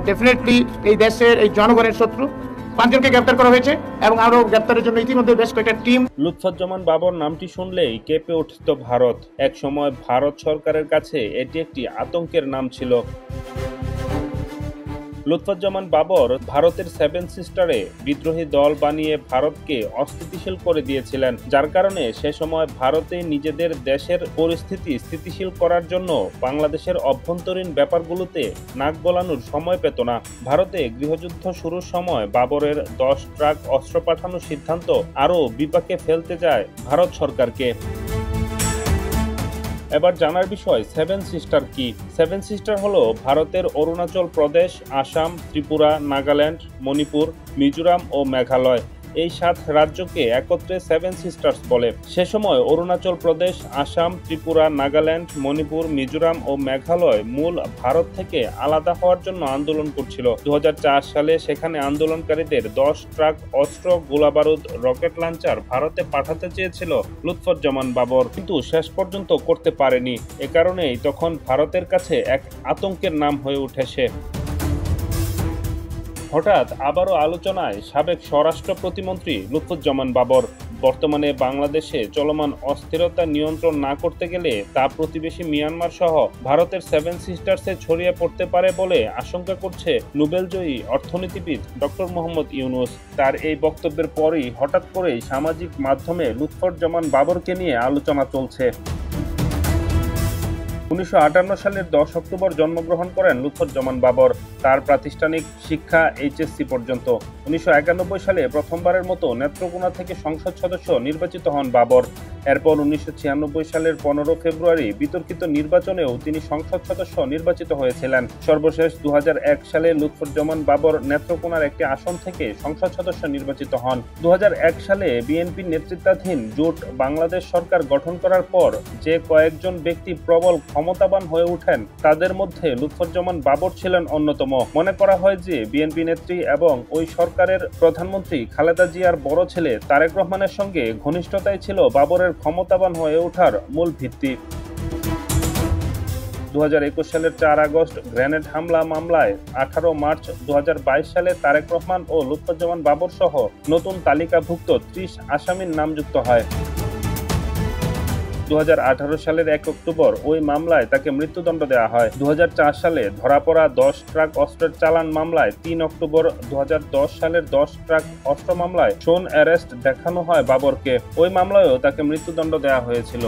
Definitely এই দেশের এই জনগণের শত্রু। 5 জনকে গ্রেপ্তার করা হয়েছে এবং আরো গ্রেপ্তারের জন্য ইতিমধ্যে বেশ কয়েকটা টিম। লুৎফুজ্জামান বাবর নামটি শুনলেই কেঁপে উঠত ভারত। এক সময় ভারত সরকারের কাছে এটি একটি আতঙ্কের নাম ছিল। লুৎফুজ্জামান বাবর ভারতের 7 সিস্টারে বিদ্রোহী দল বানিয়ে ভারতকে অস্থিতিশীল করে দিয়েছিলেন, যার কারণে সে সময় ভারতে নিজেদের দেশের পরিস্থিতি স্থিতিশীল করার জন্য বাংলাদেশের অভ্যন্তরীণ ব্যাপারগুলোতে নাক গলানোর সময় পেত না। ভারতে গৃহযুদ্ধ শুরুর সময় বাবরের 10 ট্রাক অস্ত্র পাঠানোর সিদ্ধান্ত আরও বিপাকে ফেলতে যায় ভারত সরকারকে। এবার জানার বিষয় 7 সিস্টার কি। 7 সিস্টার হলো ভারতের অরুণাচল প্রদেশ, আসাম, ত্রিপুরা, নাগাল্যান্ড, মণিপুর, মিজোরাম ও মেঘালয়, এই 7 রাজ্যকে একত্রে 7 সিস্টার্স বলে। সে সময় অরুণাচল প্রদেশ, আসাম, ত্রিপুরা, নাগাল্যান্ড, মণিপুর, মিজোরাম ও মেঘালয় মূল ভারত থেকে আলাদা হওয়ার জন্য আন্দোলন করছিল। 2004 সালে সেখানে আন্দোলনকারীদের 10 ট্রাক অস্ত্র, গোলাবারুদ, রকেট লঞ্চার ভারতে পাঠাতে চেয়েছিল লুৎফুজ্জামান বাবর, কিন্তু শেষ পর্যন্ত করতে পারেনি। এ কারণেই তখন ভারতের কাছে এক আতঙ্কের নাম হয়ে উঠে সে। হঠাৎ আবারও আলোচনায় সাবেক স্বরাষ্ট্র প্রতিমন্ত্রী লুৎফুজ্জামান বাবর। বর্তমানে বাংলাদেশে চলমান অস্থিরতা নিয়ন্ত্রণ না করতে গেলে তা প্রতিবেশী মিয়ানমার সহ ভারতের 7 সিস্টার্সে ছড়িয়ে পড়তে পারে বলে আশঙ্কা করছে নোবেলজয়ী অর্থনীতিবিদ ডক্টর মোহাম্মদ ইউনূস। তার এই বক্তব্যের পরই হঠাৎ করেই সামাজিক মাধ্যমে লুৎফুজ্জামান বাবরকে নিয়ে আলোচনা চলছে। 1958 সালের 10 অক্টোবর জন্মগ্রহণ করেন লুৎফুজ্জামান বাবর। তার প্রাতিষ্ঠানিক শিক্ষা এইচএসসি পর্যন্ত। 1991 সালে প্রথমবারের মতো নেত্রকোনা থেকে সংসদ সদস্য নির্বাচিত হন বাবর। এরপর 1996 সালের 15 ফেব্রুয়ারি বিতর্কিত নির্বাচনেও তিনি সংসদ সদস্য নির্বাচিত হয়েছিলেন। সর্বশেষ 2001 সালে লুৎফুজ্জামান বাবর নেত্রকোনার একটি আসন থেকে সংসদ সদস্য নির্বাচিত হন। 2001 সালে বিএনপির নেতৃত্বাধীন জোট বাংলাদেশ সরকার গঠন করার পর যে কয়েকজন ব্যক্তি প্রবল ক্ষমতাবান হয়ে ওঠেন তাদের মধ্যে লুৎফুজ্জামান বাবর ছিলেন অন্যতম। মনে করা হয় যে বিএনপি নেত্রী এবং ওই সরকারের প্রধানমন্ত্রী খালেদা জিয়ার বড় ছেলে তারেক রহমানের সঙ্গে ঘনিষ্ঠতাই ছিল বাবরের ক্ষমতাবান হয়ে ওঠার মূল ভিত্তি। 2021 সালের 4 আগস্ট গ্রেনেড হামলা মামলায় 18 মার্চ 2022 সালে তারেক রহমান ও লুৎফুজ্জামান বাবর সহ নতুন তালিকাভুক্ত 30 আসামির নামযুক্ত হয়। 2018 সালের 1 অক্টোবর ওই মামলায় তাকে মৃত্যুদণ্ড দেওয়া হয়। 2004 সালে ধরা পড়া 10 ট্রাক অস্ত্রের চালান মামলায় 3 অক্টোবর 2010 সালের 10 ট্রাক অস্ত্র মামলায় শোন অ্যারেস্ট দেখানো হয় বাবরকে। ওই মামলায়ও তাকে মৃত্যুদণ্ড দেওয়া হয়েছিল।